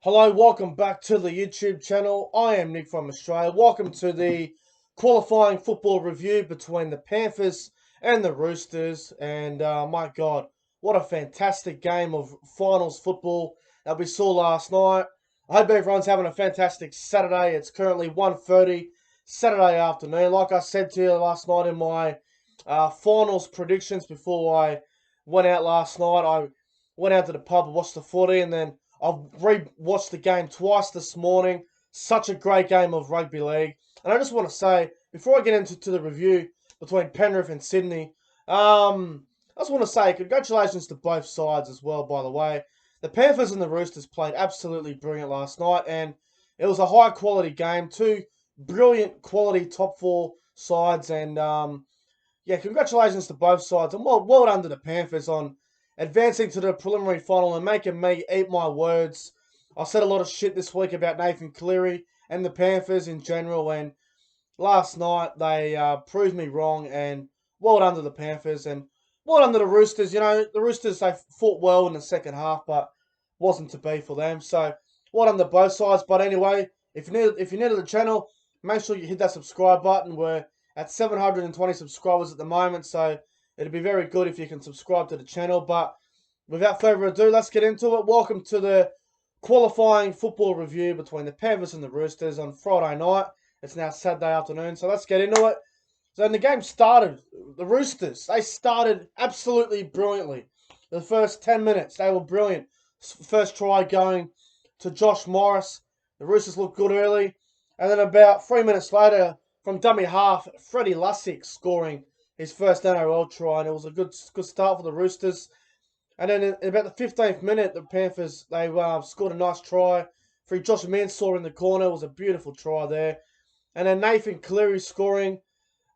Hello, welcome back to the YouTube channel. I am Nick from Australia. Welcome to the qualifying football review between the Panthers and the Roosters. And my God, what a fantastic game of finals football that we saw last night. I hope everyone's having a fantastic Saturday. It's currently 1:30 Saturday afternoon. Like I said to you last night in my finals predictions before I went out last night, I went out to the pub and watched the footy, and then I've re-watched the game twice this morning. Such a great game of rugby league. And I just want to say, before I get into the review between Penrith and Sydney, I just want to say congratulations to both sides as well, by the way. The Panthers and the Roosters played absolutely brilliant last night, and it was a high-quality game. Two brilliant quality top four sides, and yeah, congratulations to both sides. And well done to the Panthers on advancing to the preliminary final and making me eat my words. I said a lot of shit this week about Nathan Cleary and the Panthers in general, and last night they proved me wrong. And well done to the Panthers and well done to the Roosters. You know, the Roosters, they fought well in the second half, but wasn't to be for them. So well done to both sides. But anyway, if you're new to the channel, make sure you hit that subscribe button. We're at 720 subscribers at the moment, so it'd be very good if you can subscribe to the channel. But without further ado, let's get into it. Welcome to the qualifying football review between the Panthers and the Roosters on Friday night. It's now Saturday afternoon, so let's get into it. So when the game started, the Roosters, they started absolutely brilliantly. The first 10 minutes, they were brilliant. First try going to Josh Morris. The Roosters looked good early. And then about 3 minutes later, from dummy half, Freddie Lussick scoring his first NRL try, and it was a good start for the Roosters. And then in about the 15th minute, the Panthers, they scored a nice try. Through Josh Mansour in the corner. It was a beautiful try there. And then Nathan Cleary scoring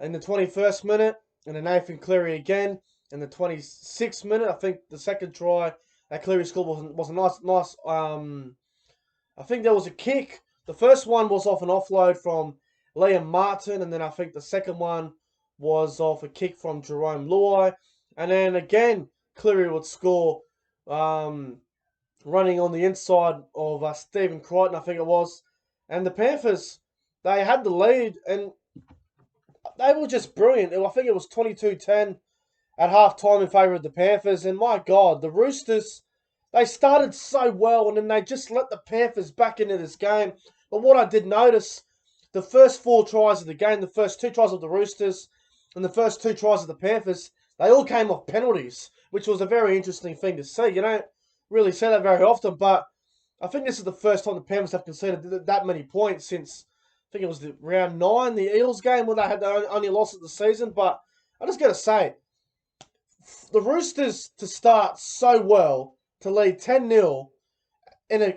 in the 21st minute. And then Nathan Cleary again in the 26th minute. I think the second try that Cleary scored was a nice. I think there was a kick. The first one was off an offload from Liam Martin, and then I think the second one was off a kick from Jerome Luai. And then again, Cleary would score running on the inside of Stephen Crichton, I think it was. And the Panthers, they had the lead, and they were just brilliant. I think it was 22-10 at half-time in favour of the Panthers. And my God, the Roosters, they started so well, and then they just let the Panthers back into this game. But what I did notice, the first four tries of the game, the first two tries of the Roosters and the first two tries of the Panthers, they all came off penalties, which was a very interesting thing to see. You don't really see that very often, but I think this is the first time the Panthers have conceded that many points since, I think it was round 9, the Eels game, where they had their only loss of the season. But I just got to say, the Roosters to start so well, to lead 10-0,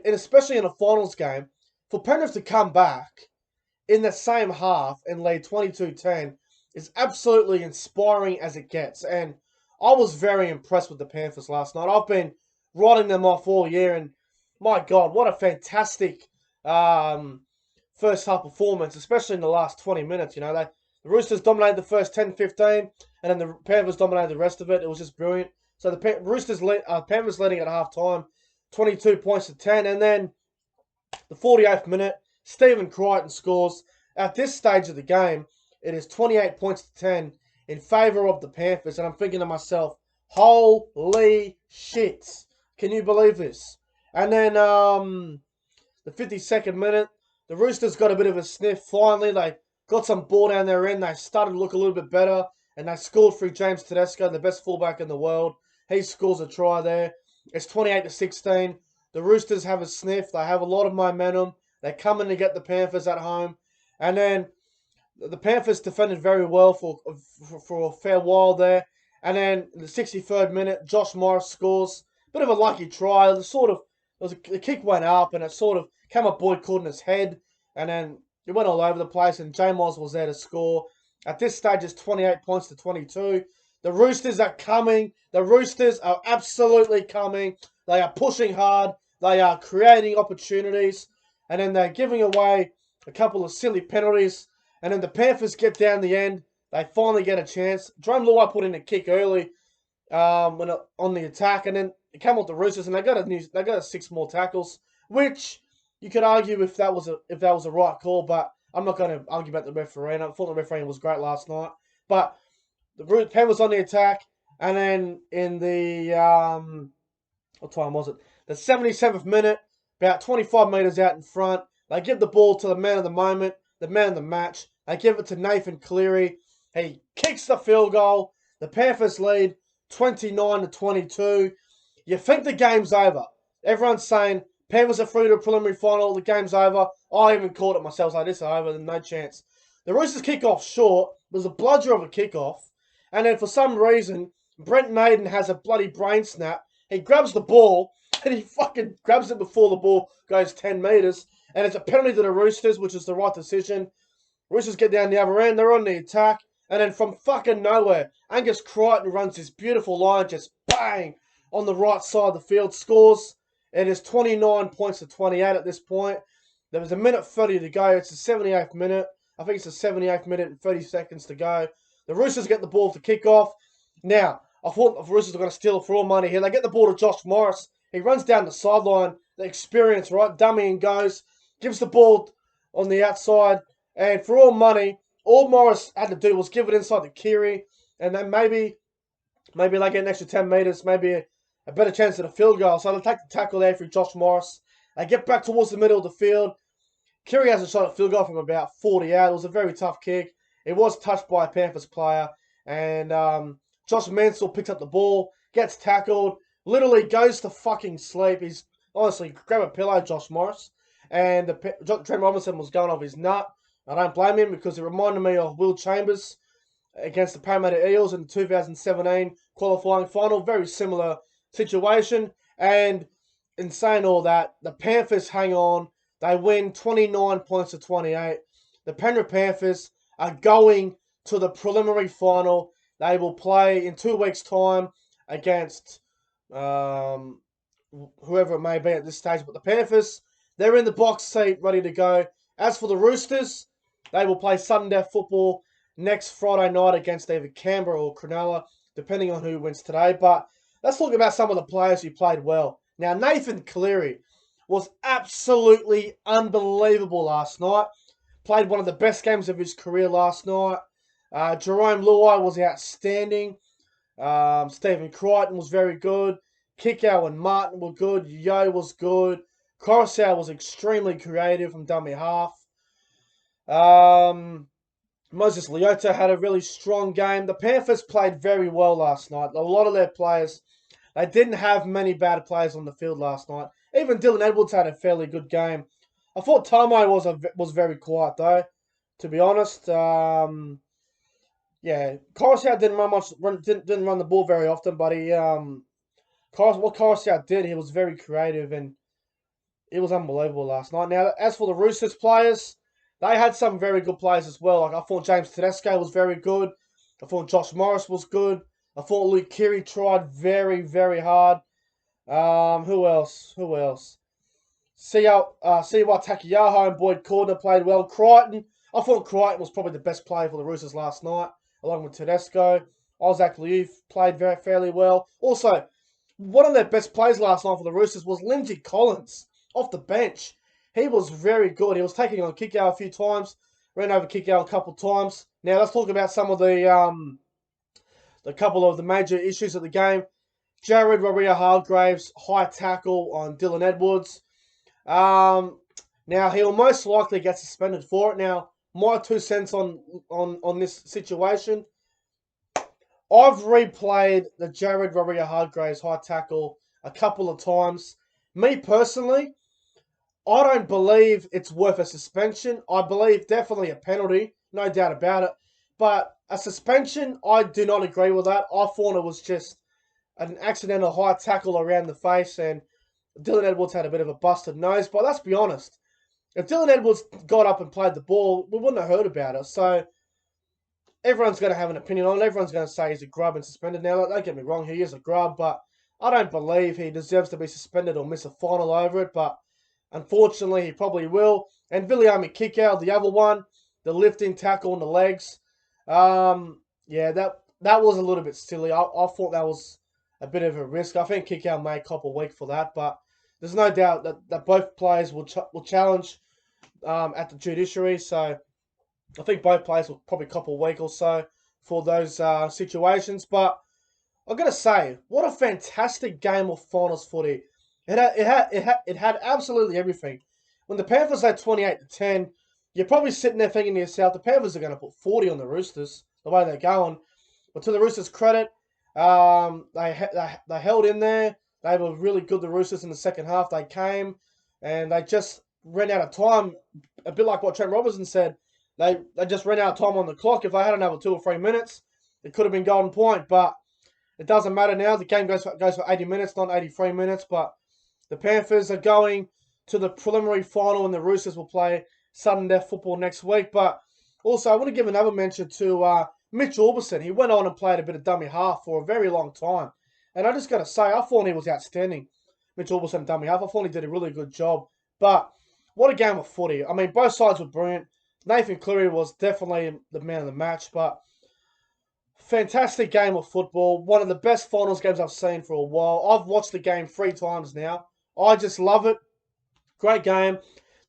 especially in a finals game, for Penrith to come back in the same half and lead 22-10 is absolutely inspiring as it gets. And I was very impressed with the Panthers last night. I've been writing them off all year, and my God, what a fantastic first half performance, especially in the last 20 minutes. You know, the Roosters dominated the first 10-15, and then the Panthers dominated the rest of it. It was just brilliant. So the Panthers leading at half-time, 22 points to 10, and then the 48th minute, Stephen Crichton scores. At this stage of the game, it is 28 points to 10 in favour of the Panthers. And I'm thinking to myself, holy shit. Can you believe this? And then the 52nd minute, the Roosters got a bit of a sniff. Finally, they got some ball down their end. They started to look a little bit better. And they scored through James Tedesco, the best fullback in the world. He scores a try there. It's 28-16. The Roosters have a sniff. They have a lot of momentum. They're coming to get the Panthers at home. And then the Panthers defended very well for a fair while there. And then in the 63rd minute, Josh Morris scores. Bit of a lucky try. The kick went up, and it sort of came up Boyd caught in his head. And then it went all over the place, and J-Moz was there to score. At this stage, it's 28 points to 22. The Roosters are coming. The Roosters are absolutely coming. They are pushing hard. They are creating opportunities. And then they're giving away a couple of silly penalties. And then the Panthers get down the end. They finally get a chance. Jerome Luai put in a kick early on the attack. And then it came off the Roosters. And they got 6 more tackles. which you could argue if that was a right call, but I'm not going to argue about the referee. I thought the referee was great last night, but the Pen was on the attack, and then in the what time was it? The 77th minute, about 25 metres out in front, they give the ball to the man of the moment, the man of the match. They give it to Nathan Cleary. He kicks the field goal. The Panthers lead 29-22. You think the game's over. Everyone's saying Panthers are through to the preliminary final. The game's over. I even called it myself. Like, this is over. No chance. The Roosters kick off short. It was a bludger of a kickoff. And then for some reason, Brent Maiden has a bloody brain snap. He grabs the ball and he fucking grabs it before the ball goes 10 metres. And it's a penalty to the Roosters, which is the right decision. Roosters get down the other end. They're on the attack. And then from fucking nowhere, Angus Crichton runs this beautiful line, just bang, on the right side of the field, scores. It is 29 points to 28 at this point. There was a minute 30 to go. It's the 78th minute. I think it's the 78th minute and 30 seconds to go. The Roosters get the ball to kick off. Now, I thought the Roosters were going to steal it for all money here. They get the ball to Josh Morris. He runs down the sideline. The experience, right? Dummy and goes. Gives the ball on the outside. And for all money, all Morris had to do was give it inside to Keary. And then maybe they get an extra 10 metres. Maybe a better chance at a field goal. So they take the tackle there for Josh Morris. They get back towards the middle of the field. Keary has a shot at field goal from about 40 out. It was a very tough kick. It was touched by a Panthers player. And Josh Mansell picks up the ball, gets tackled, literally goes to fucking sleep. He's honestly, grab a pillow, Josh Morris. And Trent Robinson was going off his nut. I don't blame him because it reminded me of Will Chambers against the Parramatta Eels in the 2017 qualifying final. Very similar situation. And in saying all that, the Panthers hang on. They win 29 points to 28. The Penrith Panthers are going to the preliminary final. They will play in 2 weeks' time against whoever it may be at this stage. But the Panthers, they're in the box seat, ready to go. As for the Roosters, they will play sudden death football next Friday night against either Canberra or Cronulla, depending on who wins today. But let's talk about some of the players who played well. Now, Nathan Cleary was absolutely unbelievable last night. Played one of the best games of his career last night. Jerome Luai was outstanding. Stephen Crichton was very good. Kikau and Martin were good. Yo was good. Coruscant was extremely creative from dummy half. Moses Leota had a really strong game. The Panthers played very well last night. A lot of their players, they didn't have many bad players on the field last night. Even Dylan Edwards had a fairly good game. I thought Tomo was very quiet though, to be honest. Yeah, Coruscant didn't run the ball very often, but what Coruscant did, he was very creative and it was unbelievable last night. Now, as for the Roosters players, they had some very good players as well. Like I thought James Tedesco was very good. I thought Josh Morris was good. I thought Luke Keary tried very, very hard. Who else? Siwa Takiyaho and Boyd Cordner played well. Crichton, I thought Crichton was probably the best player for the Roosters last night, along with Tedesco. Isaac Liu played fairly well. Also, one of their best players last night for the Roosters was Lindsay Collins off the bench. He was very good. He was taking on Kikau a few times, ran over Kikau a couple of times. Now let's talk about some of the couple of the major issues of the game. Jared Waerea-Hargreaves, high tackle on Dylan Edwards. Now he'll most likely get suspended for it. Now, my 2 cents on this situation. I've replayed the Jared Waerea-Hargreaves high tackle a couple of times. Me personally, I don't believe it's worth a suspension. I believe definitely a penalty, no doubt about it. But a suspension, I do not agree with that. I thought it was just an accidental high tackle around the face, and Dylan Edwards had a bit of a busted nose. But let's be honest, if Dylan Edwards got up and played the ball, we wouldn't have heard about it. So everyone's going to have an opinion on it. Everyone's going to say he's a grub and suspended. Now, don't get me wrong, he is a grub, but I don't believe he deserves to be suspended or miss a final over it. But unfortunately, he probably will. And Viliami Kikau, the other one, the lifting tackle on the legs. Yeah, that was a little bit silly. I thought that was a bit of a risk. I think Kikau may cop a week for that, but there's no doubt that both players will challenge at the judiciary. So I think both players will probably cop a week or so for those situations. But I've got to say, what a fantastic game of finals footy. It had absolutely everything. When the Panthers had 28-10, you're probably sitting there thinking to yourself, the Panthers are going to put 40 on the Roosters, the way they're going. But to the Roosters' credit, they held in there. They were really good, the Roosters, in the second half. They came and they just ran out of time, a bit like what Trent Robinson said. They just ran out of time on the clock. If they had another 2 or 3 minutes, it could have been golden point. But it doesn't matter now. The game goes for 80 minutes, not 83 minutes. But the Panthers are going to the preliminary final, and the Roosters will play sudden death football next week. But also, I want to give another mention to Mitch Orbison. He went on and played a bit of dummy half for a very long time. And I just got to say, I thought he was outstanding. Mitch Orbison, dummy half. I thought he did a really good job. But what a game of footy. I mean, both sides were brilliant. Nathan Cleary was definitely the man of the match. But fantastic game of football. One of the best finals games I've seen for a while. I've watched the game 3 times now. I just love it. Great game.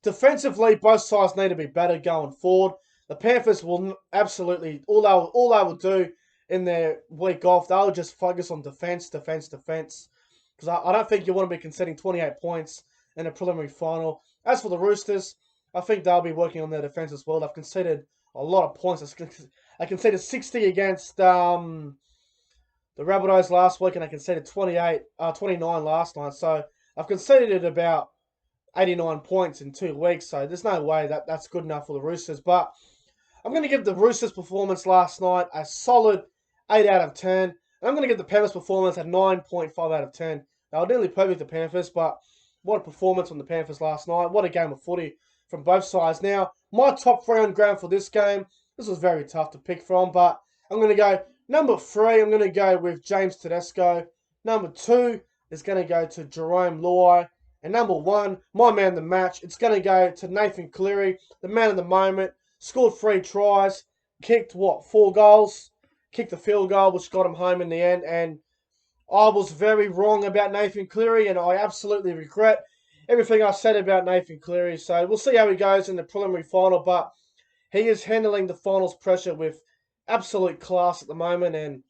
Defensively, both sides need to be better going forward. The Panthers will absolutely, all they will do in their week off, they'll just focus on defence. Because I don't think you want to be conceding 28 points in a preliminary final. As for the Roosters, I think they'll be working on their defence as well. They've conceded a lot of points. They conceded 60 against the Rabbitohs last week, and they conceded 29 last night. So I've conceded about 89 points in 2 weeks. So there's no way that's good enough for the Roosters. But I'm going to give the Roosters' performance last night a solid 8 out of 10. And I'm going to give the Panthers' performance a 9.5 out of 10. They were nearly perfect, the Panthers, but what a performance from the Panthers last night. What a game of footy from both sides. Now, my top 3 on ground for this game, this was very tough to pick from, but I'm going to go number 3, I'm going to go with James Tedesco. Number 2 is going to go to Jerome Luai. And number 1, my man of the match, it's going to go to Nathan Cleary, the man of the moment. Scored 3 tries, kicked 4 goals, kicked the field goal, which got him home in the end. And I was very wrong about Nathan Cleary, and I absolutely regret everything I said about Nathan Cleary. So we'll see how he goes in the preliminary final, but he is handling the finals pressure with absolute class at the moment. And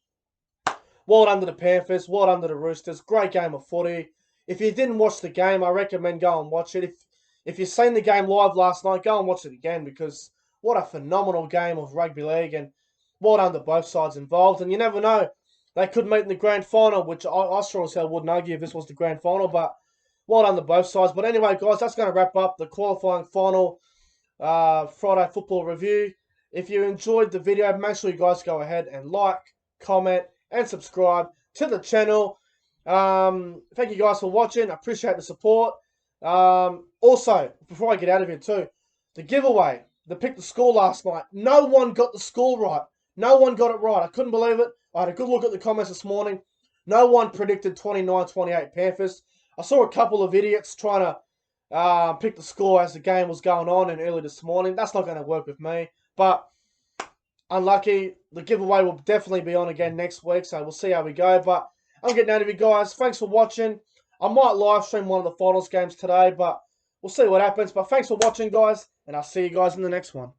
well done to the Panthers, well done to the Roosters. Great game of footy. If you didn't watch the game, I recommend go and watch it. If you've seen the game live last night, go and watch it again, because what a phenomenal game of rugby league, and well done to both sides involved. And you never know, they could meet in the grand final, which I sure as hell wouldn't argue if this was the grand final, but well done to both sides. But anyway, guys, that's going to wrap up the qualifying final Friday football review. If you enjoyed the video, make sure you guys go ahead and like, comment, and subscribe to the channel. Thank you guys for watching. I appreciate the support. Also, before I get out of here too, the giveaway, the pick the score last night. No one got the score right. No one got it right. I couldn't believe it. I had a good look at the comments this morning. No one predicted 29-28 Panthers. I saw a couple of idiots trying to pick the score as the game was going on and early this morning. That's not going to work with me. But unlucky. The giveaway will definitely be on again next week, so we'll see how we go. But I'm getting out of you guys. Thanks for watching. I might live stream one of the finals games today, but we'll see what happens. But thanks for watching, guys, and I'll see you guys in the next one.